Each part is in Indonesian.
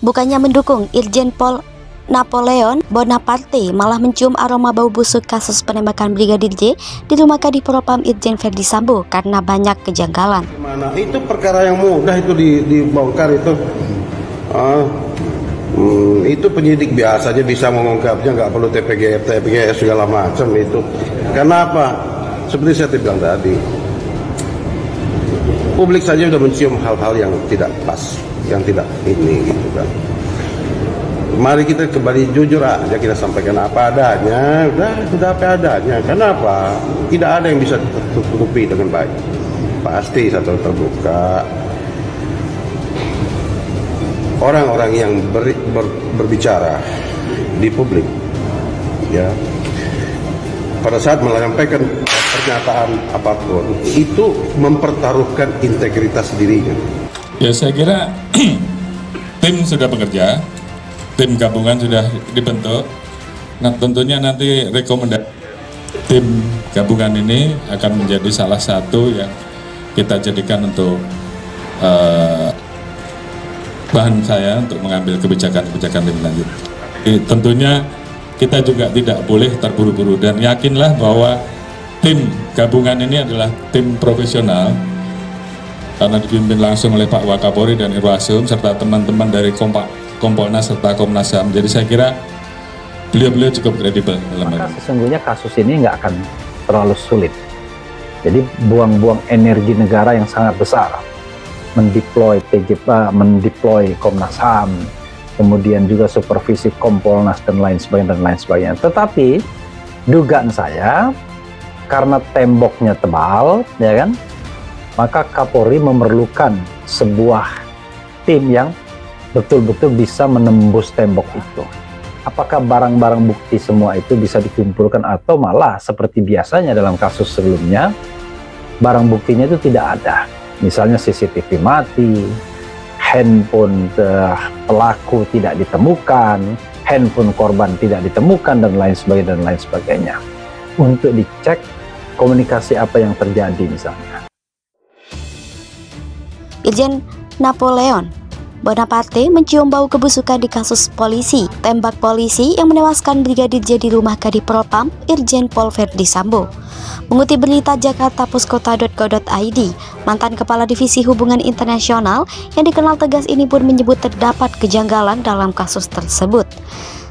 Bukannya mendukung Irjen Pol Napoleon Bonaparte, malah mencium aroma bau busuk kasus penembakan Brigadir J di rumah Kadif Propam Irjen Verdi Sambo karena banyak kejanggalan. Gimana? Itu perkara yang mudah itu dibongkar itu. Itu penyidik biasa aja bisa mengungkapnya, nggak perlu TPGS segala macam itu. Kenapa? Seperti saya bilang tadi, publik saja sudah mencium hal-hal yang tidak pas, yang tidak ini gitu kan. Mari kita kembali jujur aja, kita sampaikan apa adanya, sudah apa adanya. Kenapa? Tidak ada yang bisa tertutupi dengan baik. Pasti satu terbuka. Orang-orang yang berbicara di publik, ya, pada saat menyampaikan pernyataan apapun, itu mempertaruhkan integritas dirinya. Ya, saya kira tim sudah bekerja. Tim gabungan sudah dibentuk. Nah, tentunya nanti rekomendasi tim gabungan ini akan menjadi salah satu yang kita jadikan untuk bahan saya untuk mengambil kebijakan-kebijakan lebih lanjut. Tentunya kita juga tidak boleh terburu-buru dan yakinlah bahwa tim gabungan ini adalah tim profesional karena dipimpin langsung oleh Pak Wakapolri dan Irwasum serta teman-teman dari Kompolnas serta Komnas HAM. Jadi saya kira beliau-beliau cukup kredibel. Maka sesungguhnya kasus ini nggak akan terlalu sulit. Jadi buang-buang energi negara yang sangat besar, mendeploy mendeploy Komnas HAM, kemudian juga supervisi Kompolnas dan lain sebagainya. Tetapi dugaan saya karena temboknya tebal, ya kan, maka Kapolri memerlukan sebuah tim yang betul-betul bisa menembus tembok itu. Apakah barang-barang bukti semua itu bisa dikumpulkan atau malah seperti biasanya dalam kasus sebelumnya, barang buktinya itu tidak ada. Misalnya CCTV mati, handphone pelaku tidak ditemukan, handphone korban tidak ditemukan, dan lain sebagainya. Untuk dicek komunikasi apa yang terjadi misalnya. Irjen Napoleon Bonaparte mencium bau kebusukan di kasus polisi tembak polisi yang menewaskan Brigadir J di rumah Kadif Propam Irjen Pol Verdi Sambo. Mengutip berita jakartapusKota.go.id, mantan Kepala Divisi Hubungan Internasional yang dikenal tegas ini pun menyebut terdapat kejanggalan dalam kasus tersebut.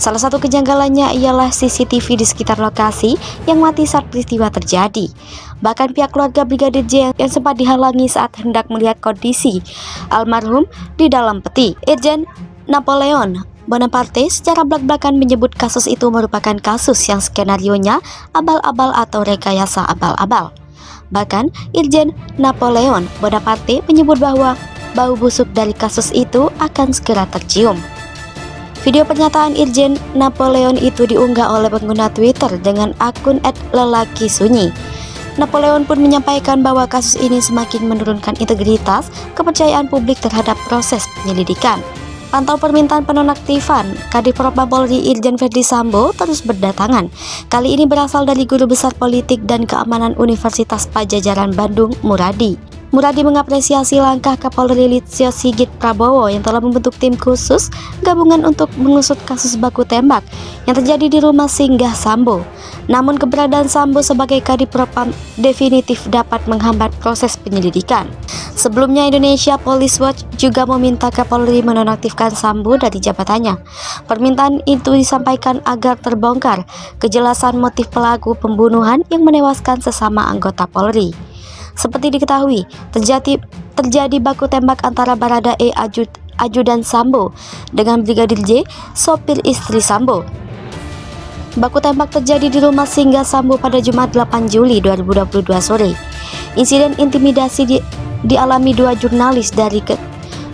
Salah satu kejanggalannya ialah CCTV di sekitar lokasi yang mati saat peristiwa terjadi. Bahkan pihak keluarga Brigadir J yang sempat dihalangi saat hendak melihat kondisi almarhum di dalam peti. Irjen Napoleon Bonaparte secara blak-blakan menyebut kasus itu merupakan kasus yang skenarionya abal-abal atau rekayasa abal-abal. Bahkan Irjen Napoleon Bonaparte menyebut bahwa bau busuk dari kasus itu akan segera tercium. Video pernyataan Irjen Napoleon itu diunggah oleh pengguna Twitter dengan akun @lelakisunyi. Napoleon pun menyampaikan bahwa kasus ini semakin menurunkan integritas kepercayaan publik terhadap proses penyelidikan. Pantau permintaan penonaktifan Kadif Propam Polri Irjen Verdi Sambo terus berdatangan. Kali ini berasal dari Guru Besar Politik dan Keamanan Universitas Padjadjaran Bandung, Muradi. Muradi mengapresiasi langkah Kapolri Listio Sigit Prabowo yang telah membentuk tim khusus gabungan untuk mengusut kasus baku tembak yang terjadi di rumah singgah Sambo. Namun keberadaan Sambo sebagai Kadif Propam definitif dapat menghambat proses penyelidikan. Sebelumnya Indonesia Police Watch juga meminta Kapolri menonaktifkan Sambo dari jabatannya. Permintaan itu disampaikan agar terbongkar kejelasan motif pelaku pembunuhan yang menewaskan sesama anggota Polri. Seperti diketahui, terjadi baku tembak antara Baradae ajudan Sambo dengan Brigadir J, sopir istri Sambo. Baku tembak terjadi di rumah singgah Sambo pada Jumat 8 Juli 2022 sore. Insiden intimidasi dialami dua jurnalis dari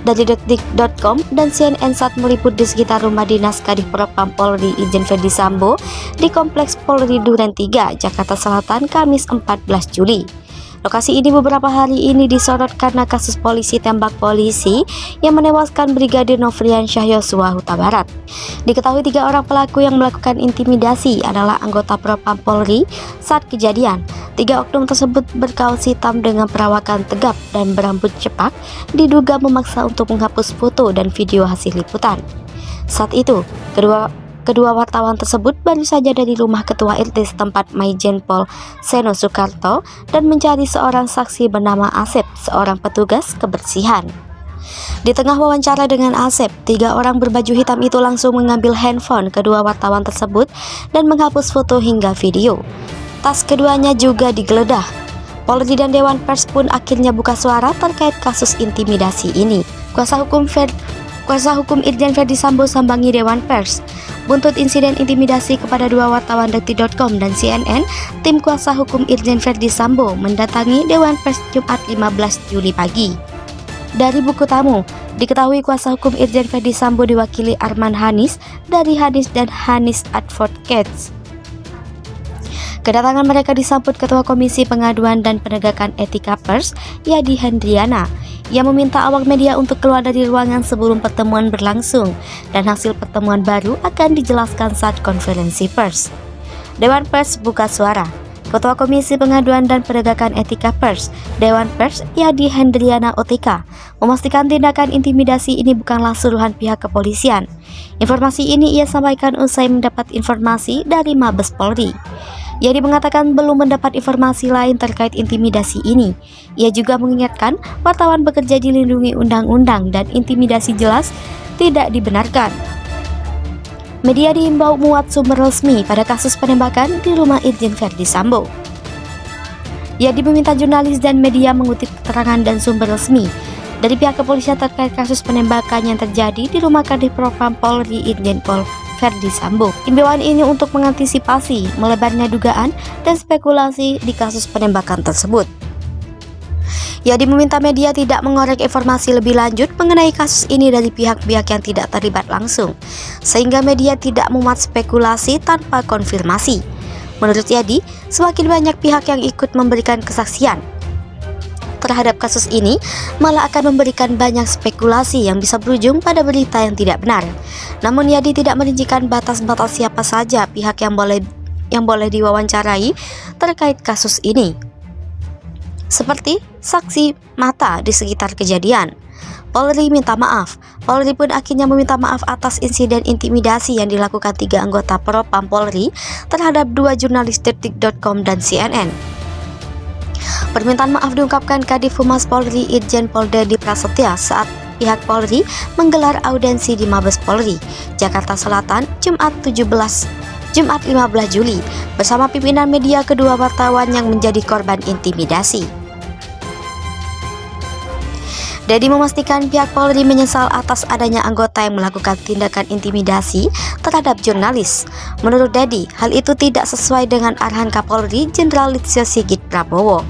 detik.com dan CNN saat meliput di sekitar rumah dinas Kadif Propam Polri Irjen Verdi Sambo di Kompleks Polri Duren 3, Jakarta Selatan, Kamis 14 Juli. Lokasi ini beberapa hari ini disorot karena kasus polisi tembak polisi yang menewaskan Brigadir Nofriansyah Yosua Huta Barat. Diketahui 3 orang pelaku yang melakukan intimidasi adalah anggota Propam Polri saat kejadian. 3 oknum tersebut berkaos hitam dengan perawakan tegap dan berambut cepak, diduga memaksa untuk menghapus foto dan video hasil liputan. Saat itu, kedua wartawan tersebut baru saja dari rumah Ketua RT setempat Maijen Pol Seno Soekarto dan mencari seorang saksi bernama Asep, seorang petugas kebersihan. Di tengah wawancara dengan Asep, 3 orang berbaju hitam itu langsung mengambil handphone kedua wartawan tersebut dan menghapus foto hingga video. Tas keduanya juga digeledah. Polri dan Dewan Pers pun akhirnya buka suara terkait kasus intimidasi ini. Kuasa hukum Irjen Verdi Sambo sambangi Dewan Pers. Buntut insiden intimidasi kepada 2 wartawan Detik.com dan CNN, tim kuasa hukum Irjen Verdi Sambo mendatangi Dewan Pers Jumat 15 Juli pagi. Dari buku tamu, diketahui kuasa hukum Irjen Verdi Sambo diwakili Arman Hanis dari Hanis dan Hanis Advocates. Kedatangan mereka disambut Ketua Komisi Pengaduan dan Penegakan Etika Pers, Yadi Hendriana. Ia meminta awak media untuk keluar dari ruangan sebelum pertemuan berlangsung, dan hasil pertemuan baru akan dijelaskan saat konferensi pers. Dewan Pers buka suara. Ketua Komisi Pengaduan dan Penegakan Etika Pers, Dewan Pers, Yadi Hendriana OTK, memastikan tindakan intimidasi ini bukanlah suruhan pihak kepolisian. Informasi ini ia sampaikan usai mendapat informasi dari Mabes Polri. Yadi mengatakan belum mendapat informasi lain terkait intimidasi ini. Ia juga mengingatkan wartawan bekerja dilindungi undang-undang dan intimidasi jelas tidak dibenarkan. Media diimbau muat sumber resmi pada kasus penembakan di rumah Irjen Verdi Sambo. Yadi meminta jurnalis dan media mengutip keterangan dan sumber resmi dari pihak kepolisian terkait kasus penembakan yang terjadi di rumah Kadif Propam Polri Irjen Pol Verdi Sambo. Himbauan ini untuk mengantisipasi melebarnya dugaan dan spekulasi di kasus penembakan tersebut. Yadi meminta media tidak mengorek informasi lebih lanjut mengenai kasus ini dari pihak-pihak yang tidak terlibat langsung, sehingga media tidak memuat spekulasi tanpa konfirmasi. Menurut Yadi, semakin banyak pihak yang ikut memberikan kesaksian terhadap kasus ini, malah akan memberikan banyak spekulasi yang bisa berujung pada berita yang tidak benar. Namun Yadi tidak merincikan batas-batas siapa saja pihak yang boleh diwawancarai terkait kasus ini, seperti saksi mata di sekitar kejadian. Polri minta maaf. Polri pun akhirnya meminta maaf atas insiden intimidasi yang dilakukan 3 anggota Propam Polri terhadap 2 jurnalis Detik.com dan CNN. Permintaan maaf diungkapkan Kadif Humas Polri Irjen Pol Dedi Prasetya saat pihak Polri menggelar audensi di Mabes Polri, Jakarta Selatan, Jumat 15 Juli bersama pimpinan media kedua wartawan yang menjadi korban intimidasi. Dedi memastikan pihak Polri menyesal atas adanya anggota yang melakukan tindakan intimidasi terhadap jurnalis. Menurut Dedi, hal itu tidak sesuai dengan arahan Kapolri Jenderal Listio Sigit Prabowo.